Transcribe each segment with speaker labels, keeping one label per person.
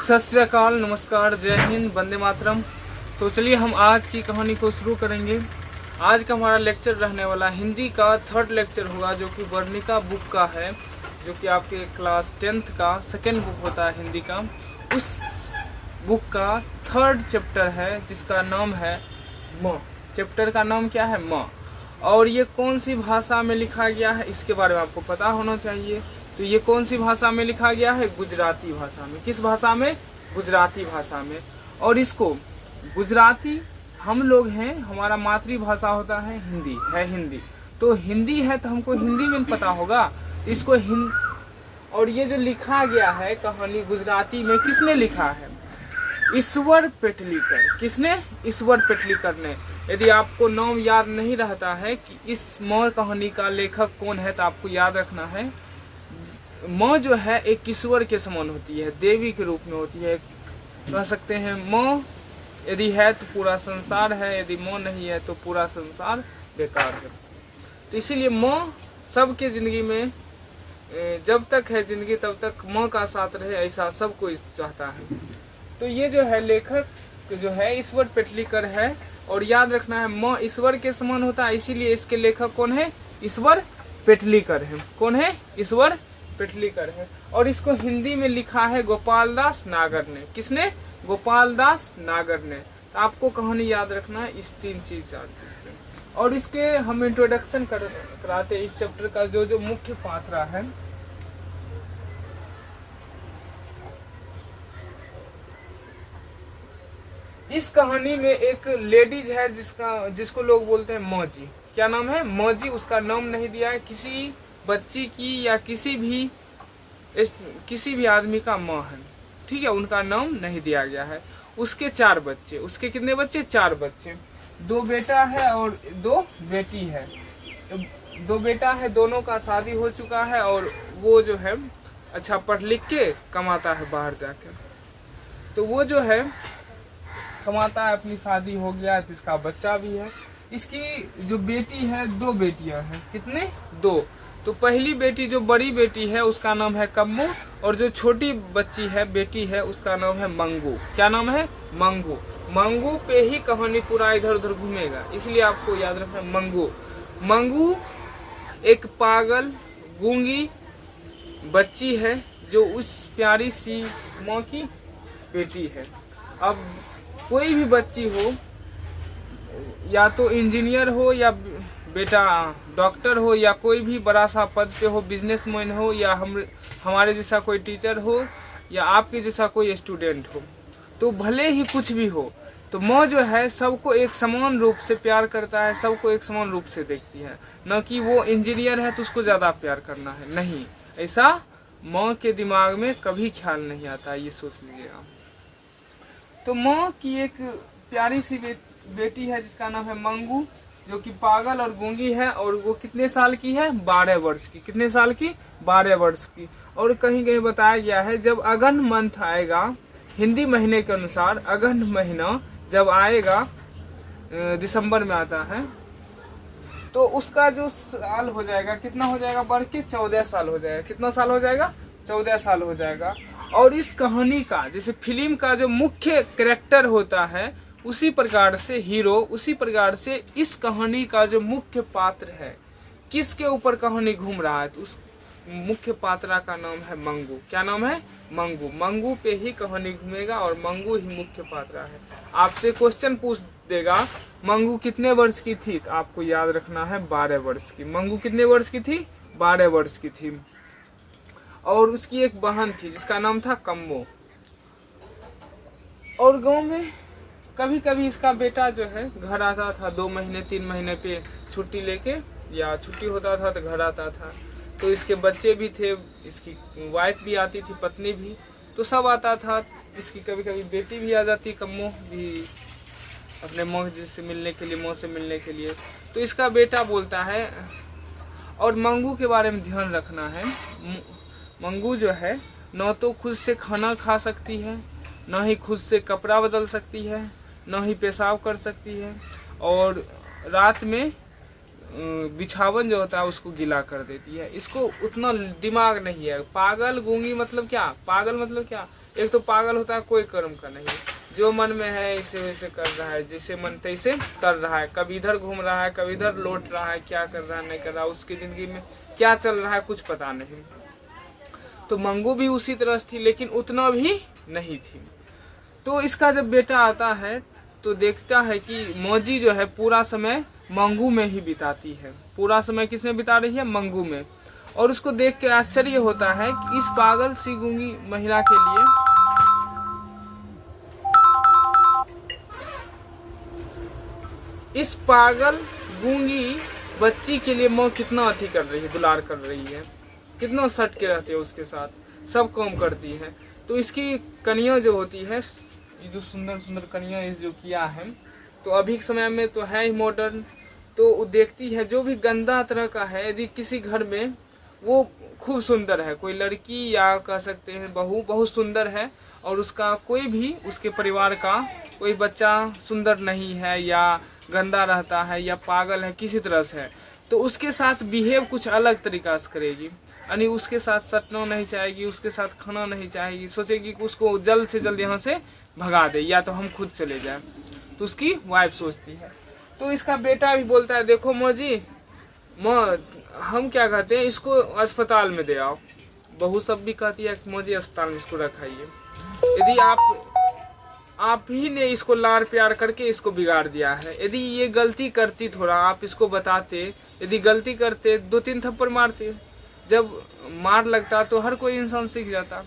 Speaker 1: सत श्री अकाल, नमस्कार, जय हिंद, वंदे मातरम। तो चलिए हम आज की कहानी को शुरू करेंगे। आज का हमारा लेक्चर रहने वाला हिंदी का 3rd लेक्चर होगा, जो कि वर्णिका बुक का है, जो कि आपके क्लास 10th का 2nd बुक होता है हिंदी का। उस बुक का 3rd चैप्टर है, जिसका नाम है म। चैप्टर का नाम क्या है? म। और ये कौन सी भाषा में लिखा गया है, इसके बारे में आपको पता होना चाहिए। तो ये कौन सी भाषा में लिखा गया है? गुजराती भाषा में। किस भाषा में? गुजराती भाषा में। और इसको गुजराती हम लोग हैं, हमारा मातृभाषा होता है हिंदी। तो हिंदी है तो हमको हिंदी में पता होगा। इसको और ये जो लिखा गया है कहानी गुजराती में, किसने लिखा है? ईश्वर पेटलीकर। किसने? ईश्वर पेटलीकर ने। यदि आपको नाम याद नहीं रहता है कि इस म कहानी का लेखक कौन है, तो आपको याद रखना है माँ जो है एक ईश्वर के समान होती है, देवी के रूप में होती है। कह सकते हैं माँ यदि है तो पूरा संसार है, यदि माँ नहीं है तो पूरा संसार बेकार है। तो इसीलिए माँ सबके जिंदगी में जब तक है जिंदगी तब तक माँ का साथ रहे, ऐसा सब कोई चाहता है। तो ये जो है लेखक जो है ईश्वर पेटलीकर है। और याद रखना है माँ ईश्वर के समान होता है, इसीलिए इसके लेखक कौन है? ईश्वर पेटलीकर है। कौन है? ईश्वर पेटलीकर है। और इसको हिंदी में लिखा है गोपालदास नागर ने। किसने? गोपालदास नागर ने। तो आपको कहानी याद रखना है इस 3 चीज 4 चीज। और इसके हम इंट्रोडक्शन कराते इस चैप्टर का। जो मुख्य पात्र है, इस कहानी में एक लेडीज है जिसको लोग बोलते हैं मौजी। क्या नाम है? मौजी। उसका नाम नहीं दिया है। किसी बच्ची की या किसी भी आदमी का माँ है, ठीक है, उनका नाम नहीं दिया गया है। उसके 4 बच्चे। उसके कितने बच्चे? 4 बच्चे। 2 बेटा है और 2 बेटी है। 2 बेटा है, दोनों का शादी हो चुका है और वो जो है अच्छा पढ़ लिख के कमाता है बाहर जाकर। तो वो जो है कमाता है, अपनी शादी हो गया, जिसका बच्चा भी है। इसकी जो बेटी है, 2 बेटियां हैं। कितने? 2। तो पहली बेटी जो बड़ी बेटी है उसका नाम है कम्मू, और जो छोटी बच्ची है बेटी है उसका नाम है मंगू। क्या नाम है? मंगू। मंगू पे ही कहानी पूरा इधर उधर घूमेगा, इसलिए आपको याद रखना मंगू। मंगू एक पागल गूंगी बच्ची है जो उस प्यारी सी माँ की बेटी है। अब कोई भी बच्ची हो, या तो इंजीनियर हो, या बेटा डॉक्टर हो, या कोई भी बड़ा सा पद पे हो, बिजनेसमैन हो, या हमारे जैसा कोई टीचर हो, या आपके जैसा कोई स्टूडेंट हो, तो भले ही कुछ भी हो, तो माँ जो है सबको एक समान रूप से प्यार करता है, सबको एक समान रूप से देखती है। न कि वो इंजीनियर है तो उसको ज्यादा प्यार करना है, नहीं, ऐसा माँ के दिमाग में कभी ख्याल नहीं आता, ये सोच लीजिएगा। तो माँ की एक प्यारी सी बेटी है जिसका नाम है मंगू, जो कि पागल और गूंगी है। और वो कितने साल की है? 12 वर्ष की। कितने साल की? 12 वर्ष की। और कहीं कहीं बताया गया है जब अगहन मंथ आएगा, हिंदी महीने के अनुसार अगहन महीना जब आएगा, दिसंबर में आता है, तो उसका जो साल हो जाएगा, कितना हो जाएगा? बढ़ के 14 साल हो जाएगा। कितना साल हो जाएगा? 14 साल हो जाएगा। और इस कहानी का, जैसे फिल्म का जो मुख्य कैरेक्टर होता है, उसी प्रकार से हीरो, उसी प्रकार से इस कहानी का जो मुख्य पात्र है, किसके ऊपर कहानी घूम रहा है, तो उस मुख्य पात्रा का नाम है मंगू। क्या नाम है? मंगू। मंगू पे ही कहानी घूमेगा और मंगू ही मुख्य पात्रा है। आपसे क्वेश्चन पूछ देगा मंगू कितने वर्ष की थी, तो आपको याद रखना है 12 वर्ष की। मंगू कितने वर्ष की थी? 12 वर्ष की थी। और उसकी एक बहन थी जिसका नाम था कम्मो। और गांव में कभी कभी इसका बेटा जो है घर आता था 2 महीने 3 महीने पे छुट्टी लेके, या छुट्टी होता था तो घर आता था। तो इसके बच्चे भी थे, इसकी वाइफ भी आती थी, पत्नी भी, तो सब आता था। इसकी कभी कभी बेटी भी आ जाती, कम्मो भी, अपने माँ से मिलने के लिए, माँ से मिलने के लिए। तो इसका बेटा बोलता है, और मंगू के बारे में ध्यान रखना है, मंगू जो है न तो खुद से खाना खा सकती है, न ही खुद से कपड़ा बदल सकती है, न ही पेशाब कर सकती है, और रात में बिछावन जो होता है उसको गीला कर देती है। इसको उतना दिमाग नहीं है। पागल गूंगी मतलब क्या? पागल मतलब क्या? एक तो पागल होता है कोई कर्म का नहीं, जो मन में है ऐसे वैसे कर रहा है, जैसे मन तैसे कर रहा है, कभी इधर घूम रहा है कभी इधर लौट रहा है, क्या कर रहा है नहीं कर रहा, उसकी जिंदगी में क्या चल रहा है कुछ पता नहीं। तो मंगू भी उसी तरह थी, लेकिन उतना भी नहीं थी। तो इसका जब बेटा आता है तो देखता है कि मौजी जो है पूरा समय मंगू में ही बिताती है, पूरा समय किसमें बिता रही है, मंगू में। और उसको देख के आश्चर्य होता है कि इस पागल सी गूंगी महिला के लिए इस पागल गूंगी बच्ची के लिए माँ कितना अति कर रही है, दुलार कर रही है, कितना सट के रहते हैं उसके साथ, सब काम करती है। तो इसकी कन्या जो होती है, ये जो सुंदर सुंदर कन्या इस जो किया है, तो अभी के समय में तो है ही मॉडर्न, तो वो देखती है जो भी गंदा तरह का है, यदि किसी घर में वो खूब सुंदर है, कोई लड़की या कह सकते हैं बहू बहुत सुंदर है, और उसका कोई भी उसके परिवार का कोई बच्चा सुंदर नहीं है या गंदा रहता है या पागल है किसी तरह से है, तो उसके साथ बिहेव कुछ अलग तरीका से करेगी। यानी उसके साथ सटना नहीं चाहेगी, उसके साथ खाना नहीं चाहेगी, सोचेगी कि उसको जल्द से जल्द यहाँ से भगा दे या तो हम खुद चले जाए। तो उसकी वाइफ सोचती है। तो इसका बेटा भी बोलता है देखो मौजी, हम क्या कहते हैं इसको अस्पताल में दे आओ। बहू सब भी कहती है कि मौजी अस्पताल में इसको रखाइए, यदि आप ही ने इसको लाड़ प्यार करके इसको बिगाड़ दिया है, यदि ये गलती करती थोड़ा आप इसको बताते, यदि गलती करते 2-3 थप्पड़ मारते, जब मार लगता तो हर कोई इंसान सीख जाता।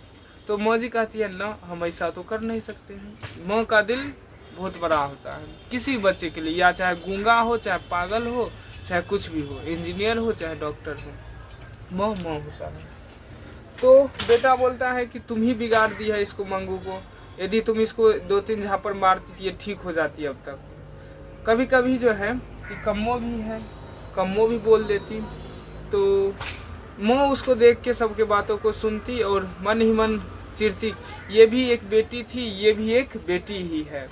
Speaker 1: तो मौजी कहती है ना हम ऐसा तो कर नहीं सकते हैं, माँ का दिल बहुत बड़ा होता है किसी बच्चे के लिए, या चाहे गूंगा हो चाहे पागल हो चाहे कुछ भी हो, इंजीनियर हो चाहे डॉक्टर हो, माँ होता है। तो बेटा बोलता है कि तुम ही बिगाड़ दी है इसको मंगू को, यदि तुम इसको 2-3 झापड़ मारती तो ये ठीक हो जाती अब तक। कभी कभी जो है कि कम्मो भी बोल देती, तो माँ उसको देख के सबके बातों को सुनती और मन ही मन चिढ़ती, ये भी एक बेटी थी, ये भी एक बेटी ही है।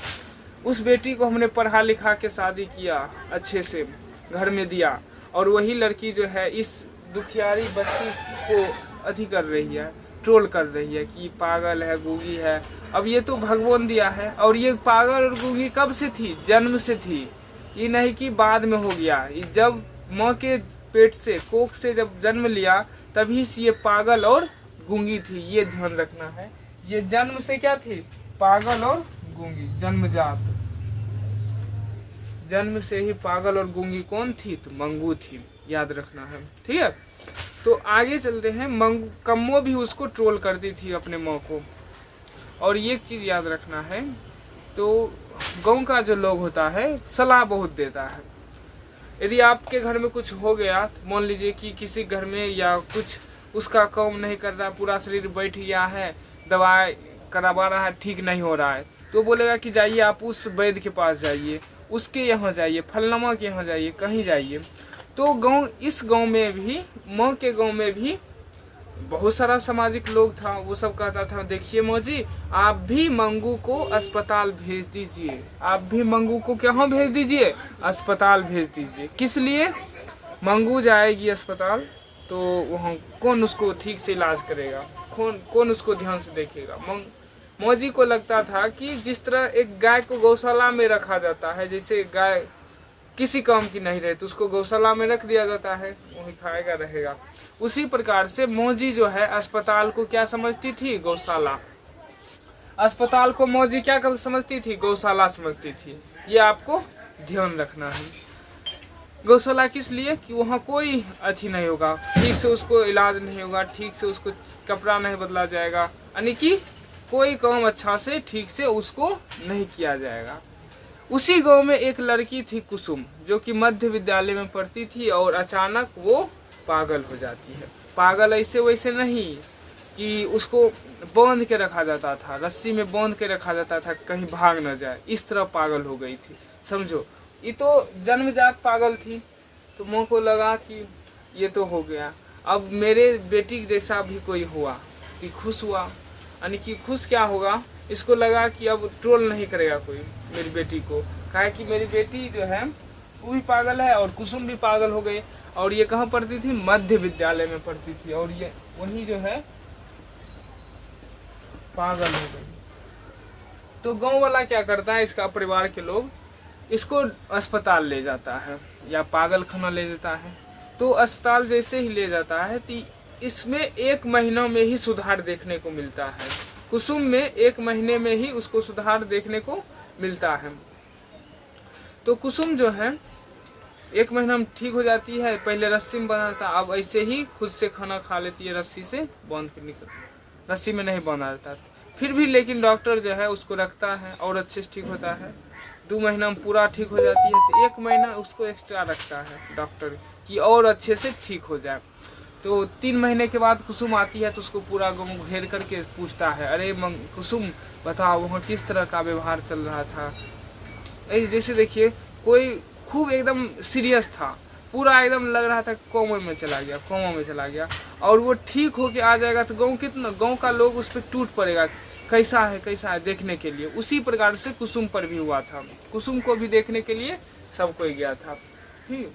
Speaker 1: उस बेटी को हमने पढ़ा लिखा के शादी किया, अच्छे से घर में दिया, और वही लड़की जो है इस दुखियारी बच्ची को अथी कर रही है, ट्रोल कर रही है कि पागल है गूंगी है। अब ये तो भगवान दिया है, और ये पागल और गूंगी कब से थी, जन्म से थी, ये नहीं कि बाद में हो गया। जब माँ के पेट से कोख से जब जन्म लिया तभी से ये पागल और गूंगी थी, ये ध्यान रखना है। ये जन्म से क्या थी, पागल और गूंगी, जन्मजात, जन्म से ही पागल और गूंगी कौन थी, तो मंगू थी, याद रखना है, ठीक है। तो आगे चलते हैं। कम्मो भी उसको ट्रोल करती थी अपने माँ को। और ये चीज याद रखना है, तो गांव का जो लोग होता है सलाह बहुत देता है। यदि आपके घर में कुछ हो गया, मान लीजिए कि किसी घर में या कुछ उसका काम नहीं कर रहा, पूरा शरीर बैठ गया है, दवाई करवा रहा है ठीक नहीं हो रहा है, तो बोलेगा कि जाइए आप उस वैद्य के पास जाइए, उसके यहाँ जाइए, फलनमा के यहाँ जाइए, कहीं जाइए। तो इस गांव में भी, माँ के गांव में भी बहुत सारा सामाजिक लोग था, वो सब कहता था देखिए मौजी आप भी मंगू को अस्पताल भेज दीजिए, आप भी मंगू को कहाँ भेज दीजिए, अस्पताल भेज दीजिए। किस लिए, मंगू जाएगी अस्पताल तो वहाँ कौन उसको ठीक से इलाज करेगा, कौन उसको ध्यान से देखेगा। मौजी को लगता था कि जिस तरह एक गाय को गौशाला में रखा जाता है, जैसे गाय किसी काम की नहीं रहे तो उसको गौशाला में रख दिया जाता है, वही खाएगा रहेगा, उसी प्रकार से मौजी जो है अस्पताल को क्या समझती थी, गौशाला। अस्पताल को मौजी क्या समझती थी, गौशाला समझती थी। ये आपको ध्यान रखना है। गौशाला किस लिए, कि वहाँ कोई अच्छी नहीं होगा, ठीक से उसको इलाज नहीं होगा, ठीक से उसको कपड़ा नहीं बदला जाएगा, यानी कि कोई काम अच्छा से ठीक से उसको नहीं किया जाएगा। उसी गांव में एक लड़की थी कुसुम, जो कि मध्य विद्यालय में पढ़ती थी, और अचानक वो पागल हो जाती है। पागल ऐसे वैसे नहीं कि उसको बांध के रखा जाता था, रस्सी में बांध के रखा जाता था कहीं भाग न जाए, इस तरह पागल हो गई थी, समझो। ये तो जन्मजात पागल थी। तो माँ को लगा कि ये तो हो गया, अब मेरे बेटी जैसा भी कोई हुआ कि खुश हुआ, यानी कि खुश क्या होगा, इसको लगा कि अब ट्रोल नहीं करेगा कोई मेरी बेटी को, कहा कि मेरी बेटी जो है वो भी पागल है और कुसुम भी पागल हो गई। और ये कहाँ पढ़ती थी, मध्य विद्यालय में पढ़ती थी, और ये वही जो है पागल हो गई। तो गांव वाला क्या करता है, इसका परिवार के लोग इसको अस्पताल ले जाता है या पागल खाना ले जाता है। तो अस्पताल जैसे ही ले जाता है तो इसमें 1 महीना में ही सुधार देखने को मिलता है। कुसुम में 1 महीने में ही उसको सुधार देखने को मिलता है। तो कुसुम जो है 1 महीना में ठीक हो जाती है। पहले रस्सी में बंधा था, अब ऐसे ही खुद से खाना खा लेती है, रस्सी से बांध के निकल, रस्सी में नहीं बांधा जाता। फिर भी लेकिन डॉक्टर जो है उसको रखता है और अच्छे से ठीक होता है। 2 महीना में पूरा ठीक हो जाती है, तो 1 महीना उसको एक्स्ट्रा रखता है डॉक्टर कि और अच्छे से ठीक हो जाए। तो 3 महीने के बाद कुसुम आती है तो उसको पूरा गाँव घेर करके पूछता है, अरे कुसुम बताओ वहाँ किस तरह का व्यवहार चल रहा था। जैसे देखिए कोई खूब एकदम सीरियस था, पूरा एकदम लग रहा था कोमा में चला गया, और वो ठीक होके आ जाएगा तो गांव का लोग उस पर टूट पड़ेगा, कैसा है देखने के लिए। उसी प्रकार से कुसुम पर भी हुआ था। कुसुम को भी देखने के लिए सब कोई गया था। ठीक,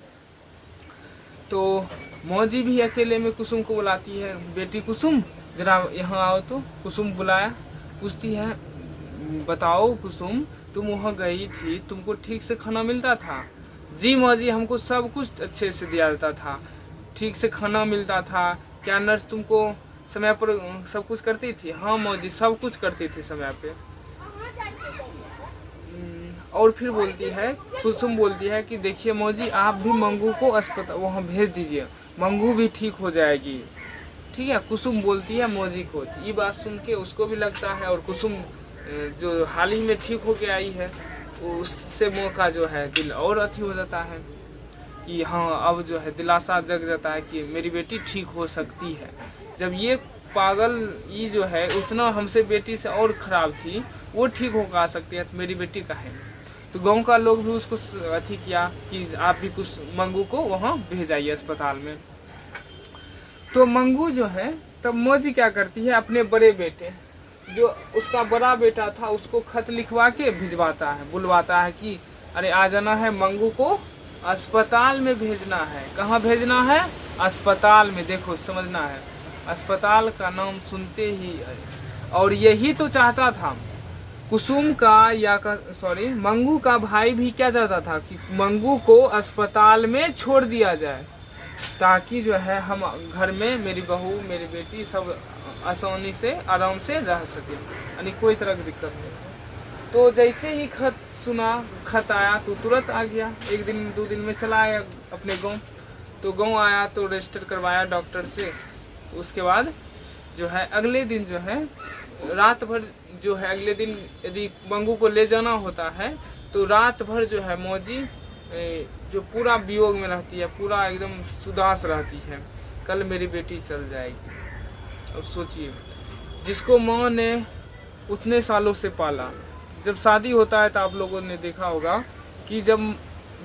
Speaker 1: तो मौजी भी अकेले में कुसुम को बुलाती है, बेटी कुसुम जरा यहाँ आओ। तो कुसुम बुलाया, पूछती है बताओ कुसुम तुम वहाँ गई थी, तुमको ठीक से खाना मिलता था? जी मौजी, हमको सब कुछ अच्छे से दिया जाता था, ठीक से खाना मिलता था। क्या नर्स तुमको समय पर सब कुछ करती थी? हाँ मौजी, सब कुछ करती थी समय पे। और फिर बोलती है, कुसुम बोलती है कि देखिए मौजी, आप भी मंगू को अस्पताल वहाँ भेज दीजिए, मंगू भी ठीक हो जाएगी। ठीक है, कुसुम बोलती है मौजी को। ये बात सुन के उसको भी लगता है, और कुसुम जो हाल ही में ठीक होके आई है उससे मौका जो है दिल और अथी हो जाता है कि हाँ अब जो है दिलासा जग जाता है कि मेरी बेटी ठीक हो सकती है। जब ये पागल ये जो है उतना हमसे बेटी से और खराब थी, वो ठीक होकर आ सकती है तो मेरी बेटी का है। तो गांव का लोग भी उसको अथी किया कि आप भी कुछ मंगू को वहाँ भेजाइए अस्पताल में। तो मंगू जो है तब मौजी क्या करती है, अपने बड़े बेटे जो उसका बड़ा बेटा था उसको खत लिखवा के भिजवाता है, बुलवाता है कि अरे आ जाना है, मंगू को अस्पताल में भेजना है। कहाँ भेजना है? अस्पताल में। देखो समझना है, अस्पताल का नाम सुनते ही, और यही तो चाहता था कुसुम का या मंगू का भाई भी क्या चाहता था कि मंगू को अस्पताल में छोड़ दिया जाए, ताकि जो है हम घर में मेरी बहू मेरी बेटी सब आसानी से आराम से रह सके, यानी कोई तरह की दिक्कत नहीं। तो जैसे ही खत आया तो तुरंत आ गया, 1 दिन 2 दिन में चला आया अपने गांव। तो गांव आया तो रजिस्टर करवाया डॉक्टर से। उसके बाद जो है अगले दिन जो है रात भर जो है, अगले दिन यदि मंगू को ले जाना होता है तो रात भर जो है मौजी जो पूरा वियोग में रहती है, पूरा एकदम उदास रहती है, कल मेरी बेटी चल जाएगी। अब सोचिए, जिसको माँ ने उतने सालों से पाला, जब शादी होता है तो आप लोगों ने देखा होगा कि जब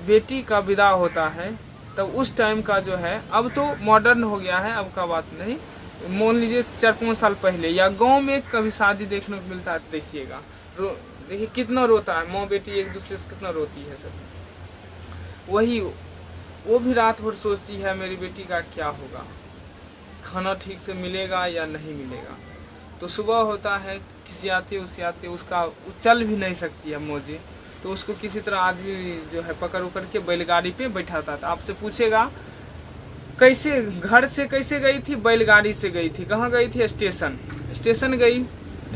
Speaker 1: बेटी का विदा होता है तब उस टाइम का जो है, अब तो मॉडर्न हो गया है, अब का बात नहीं, मान लीजिए 4-5 साल पहले या गांव में कभी शादी देखने को मिलता है, देखिएगा देखिए कितना रोता है माँ बेटी एक दूसरे से, कितना रोती है सब। वही वो भी रात भर सोचती है मेरी बेटी का क्या होगा, खाना ठीक से मिलेगा या नहीं मिलेगा। तो सुबह होता है, किसी आते उसका चल भी नहीं सकती है मौजी, तो उसको किसी तरह आदमी जो है पकड़ के बैलगाड़ी पे बैठाता था। आपसे पूछेगा कैसे घर से कैसे गई थी? बैलगाड़ी से गई थी। कहाँ गई थी? स्टेशन गई।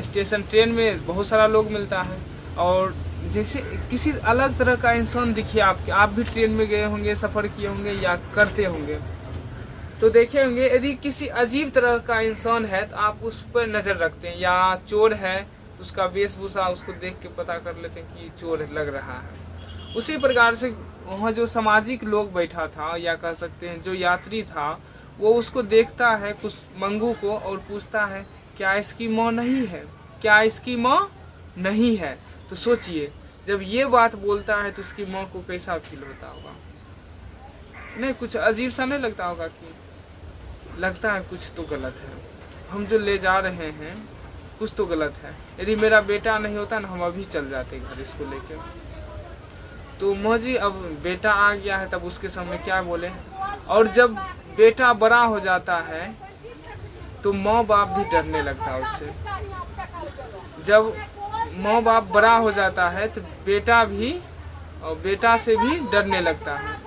Speaker 1: स्टेशन ट्रेन में बहुत सारा लोग मिलता है, और जैसे किसी अलग तरह का इंसान दिखिए आपके, आप भी ट्रेन में गए होंगे, सफ़र किए होंगे या करते होंगे, तो देखे होंगे यदि किसी अजीब तरह का इंसान है तो आप उस पर नज़र रखते हैं, या चोर है तो उसका वेशभूषा उसको देख के पता कर लेते हैं कि चोर लग रहा है। उसी प्रकार से वहाँ जो सामाजिक लोग बैठा था, या कह सकते हैं जो यात्री था, वो उसको देखता है कुछ मंगू को और पूछता है क्या इसकी माँ नहीं है, क्या इसकी माँ नहीं है। तो सोचिए जब ये बात बोलता है तो उसकी माँ को कैसा फील होता होगा। नहीं कुछ अजीब सा नहीं लगता होगा कि लगता है कुछ तो गलत है, हम जो ले जा रहे हैं कुछ तो गलत है। यदि मेरा बेटा नहीं होता ना, हम अभी चल जाते घर इसको लेके। तो मौजी अब बेटा आ गया है, तब उसके सामने क्या बोले। और जब बेटा बड़ा हो जाता है तो माँ बाप भी डरने लगता है उससे। जब माँ बाप बड़ा हो जाता है तो बेटा भी और बेटा से भी डरने लगता है।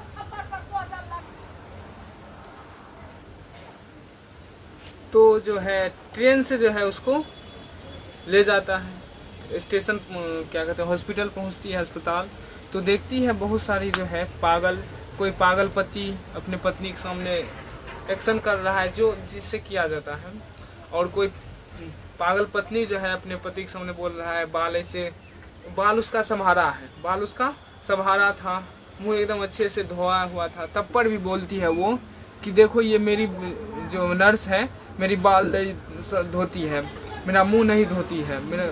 Speaker 1: तो जो है ट्रेन से जो है उसको ले जाता है स्टेशन, क्या कहते हैं, हॉस्पिटल पहुंचती है, अस्पताल। तो देखती है बहुत सारी जो है पागल, कोई पागल पति अपने पत्नी के सामने एक्शन कर रहा है जो जिससे किया जाता है, और कोई पागल पत्नी जो है अपने पति के सामने बोल रहा है बाल ऐसे, बाल उसका संभारा है, बाल उसका संभारा था, मुंह एकदम अच्छे से धोया हुआ था, तब पर भी बोलती है वो कि देखो ये मेरी जो नर्स है मेरी बाल नहीं धोती है, मेरा मुंह नहीं धोती है, मेरे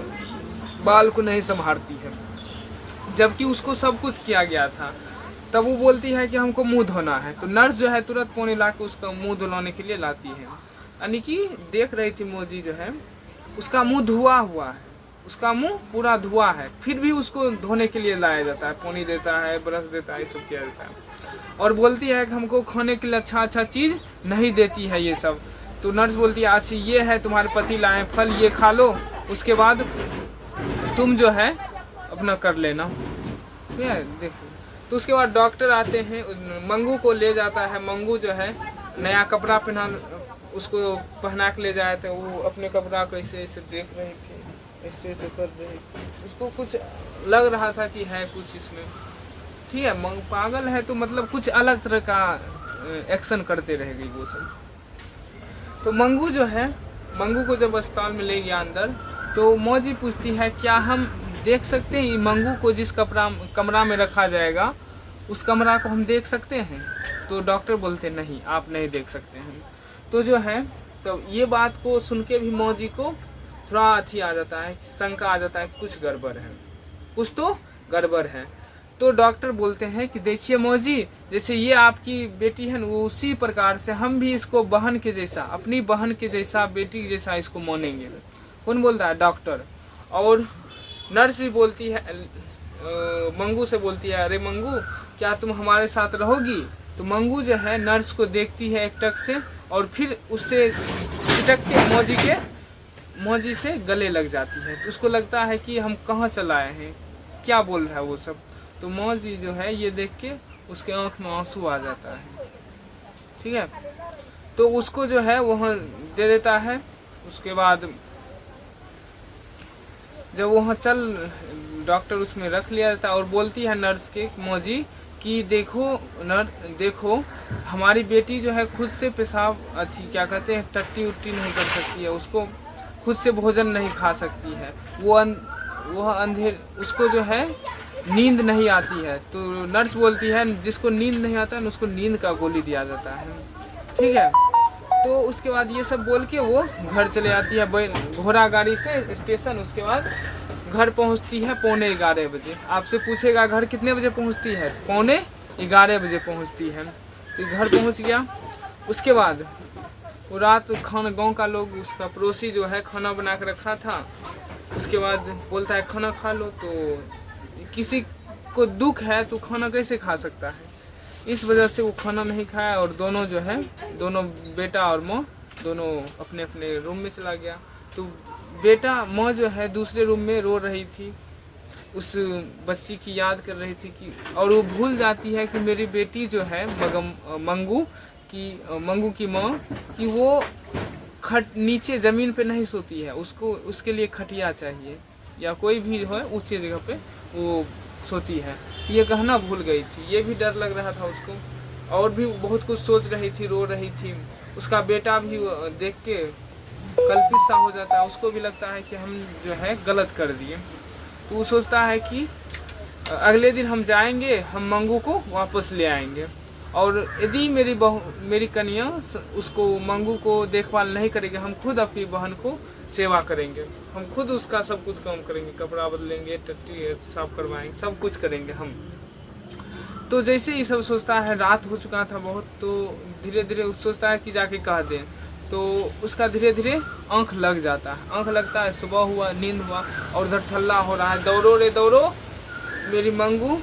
Speaker 1: बाल को नहीं संभालती है, जबकि उसको सब कुछ किया गया था। तब वो बोलती है कि हमको मुंह धोना है। तो नर्स जो है तुरंत पौने ला के उसका मुंह धुलाने के लिए लाती है। यानी कि देख रही थी मौजी जो है उसका मुंह धुआ हुआ है, उसका मुंह पूरा धुआ है, फिर भी उसको धोने के लिए लाया जाता है, पानी देता है, ब्रश देता है, सब किया जाता है। और बोलती है कि हमको खाने के लिए अच्छा अच्छा चीज नहीं देती है ये सब। तो नर्स बोलती है अच्छा ये है तुम्हारे पति लाए फल, ये खा लो, उसके बाद तुम जो है अपना कर लेना। देखो तो उसके बाद डॉक्टर आते हैं, मंगू को ले जाता है। मंगू जो है नया कपड़ा पहना, उसको पहना के ले जाए थे, वो अपने कपड़ा को ऐसे ऐसे देख रहे थे, ऐसे ऐसे कर रहे थे, उसको कुछ लग रहा था कि है कुछ इसमें, ठीक है, पागल है तो मतलब कुछ अलग तरह का एक्शन करते रह गई वो सब। तो मंगू जो है, मंगू को जब अस्पताल में ले गया अंदर, तो मौजी पूछती है क्या हम देख सकते हैं मंगू को, जिस कमरा में रखा जाएगा उस कमरा को हम देख सकते हैं? तो डॉक्टर बोलते नहीं, आप नहीं देख सकते हैं। तो जो है तो ये बात को सुन के भी मौजी को थोड़ा अच्छी आ जाता है, शंका आ जाता है कुछ गड़बड़ है, कुछ तो गड़बड़ है। तो डॉक्टर बोलते हैं कि देखिए मौजी, जैसे ये आपकी बेटी है वो उसी प्रकार से हम भी इसको बहन के जैसा, अपनी बहन के जैसा, बेटी जैसा इसको मानेंगे। कौन बोलता है? डॉक्टर। और नर्स भी बोलती है, मंगू से बोलती है अरे मंगू क्या तुम हमारे साथ रहोगी? तो मंगू जो है नर्स को देखती है एक टक से, और फिर उससे चिटक के मौजी से गले लग जाती है। तो उसको लगता है कि हम कहाँ चला आए हैं, क्या बोल रहा है वो सब। तो मौजी जो है ये देख के उसके आंख में आंसू आ जाता है, ठीक है। तो उसको जो है वहाँ दे देता है। उसके बाद जब वहाँ चल डॉक्टर उसमें रख लिया जाता है, और बोलती है नर्स के मौजी कि देखो हमारी बेटी जो है खुद से पेशाब क्या कहते हैं टट्टी उट्टी नहीं कर सकती है, उसको खुद से भोजन नहीं खा सकती है, वह अंधेर, उसको जो है नींद नहीं आती है। तो नर्स बोलती है जिसको नींद नहीं आता है उसको नींद का गोली दिया जाता है, ठीक है। तो उसके बाद ये सब बोल के वो घर चले जाती है घोड़ा गाड़ी से स्टेशन। उसके बाद घर पहुंचती है 11:15 बजे। आपसे पूछेगा घर कितने बजे पहुंचती है? 11:15 बजे पहुंचती है। तो घर पहुंच गया। उसके बाद वो रात खाना, गांव का लोग, उसका पड़ोसी जो है खाना बना के रखा था। उसके बाद बोलता है खाना खा लो। तो किसी को दुख है तो खाना कैसे खा सकता है, इस वजह से वो खाना नहीं खाया, और दोनों जो है, दोनों बेटा और माँ दोनों अपने अपने रूम में चला गया। तो माँ जो है दूसरे रूम में रो रही थी, उस बच्ची की याद कर रही थी कि, और वो भूल जाती है कि मेरी बेटी जो है मंगू की माँ कि वो नीचे ज़मीन पे नहीं सोती है, उसको उसके लिए खटिया चाहिए या कोई भी हो ऊंची जगह पे वो सोती है। ये कहना भूल गई थी। ये भी डर लग रहा था उसको, और भी बहुत कुछ सोच रही थी, रो रही थी। उसका बेटा भी देख के कल्पित सा हो जाता है, उसको भी लगता है कि हम जो है गलत कर दिए। तो वो सोचता है कि अगले दिन हम जाएंगे, हम मंगू को वापस ले आएंगे, और यदि मेरी कन्या उसको मंगू को देखभाल नहीं करेगी, हम खुद अपनी बहन को सेवा करेंगे, हम खुद उसका सब कुछ काम करेंगे, कपड़ा बदलेंगे, टट्टी साफ करवाएंगे, सब कुछ करेंगे हम। तो जैसे ये सब सोचता है, रात हो चुका था बहुत, तो धीरे धीरे सोचता है कि जाके कह दें। तो उसका धीरे धीरे आंख लग जाता है, आंख लगता है, सुबह हुआ, नींद हुआ, और उधर छल्ला हो रहा है, दौड़ो रे दौड़ो मेरी मंगू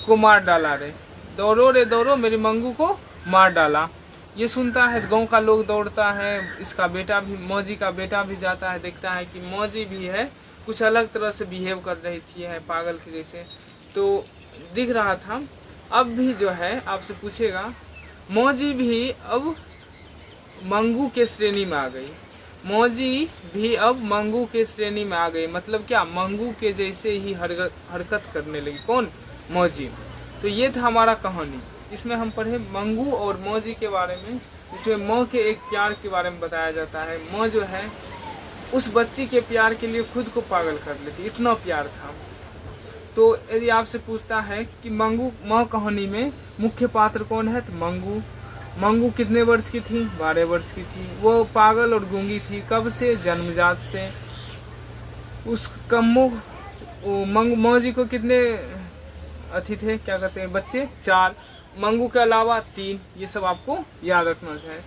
Speaker 1: को मार डाला रे, दौड़ो रे दौड़ो मेरी मंगू को मार डाला। ये सुनता है, गांव का लोग दौड़ता है, इसका बेटा भी, मौजी का बेटा भी जाता है, देखता है कि मौजी भी है कुछ अलग तरह से बिहेव कर रही थी, है पागल के जैसे, तो दिख रहा था। अब भी जो है आपसे पूछेगा, मौजी भी अब मंगू के श्रेणी में आ गई, मौजी भी अब मंगू के श्रेणी में आ गई, मतलब क्या, मंगू के जैसे ही हरकत करने लगी। कौन? मौजी। तो ये था हमारा कहानी। इसमें हम पढ़े मंगू और मौजी के बारे में, जिसमें मौ के एक प्यार के बारे में बताया जाता है। मौ जो है उस बच्ची के प्यार के लिए खुद को पागल कर लेती, इतना प्यार था। तो यदि आपसे पूछता है कि मंगू, मौ कहानी में मुख्य पात्र कौन है, तो मंगू। मंगू कितने वर्ष की थी? 12 वर्ष की थी। वो पागल और गूंगी थी। कब से? जन्मजात से। उस कम्मो मौजी को कितने अथी थे, क्या कहते हैं, बच्चे? 4। मंगू के अलावा 3। ये सब आपको याद रखना है।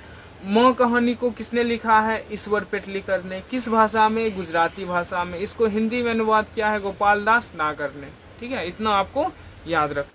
Speaker 1: मौ कहानी को किसने लिखा है? ईश्वर पेटलीकर ने। किस भाषा में? गुजराती भाषा में। इसको हिंदी में अनुवाद किया है गोपाल दास नागर ने। ठीक है, इतना आपको याद रखना।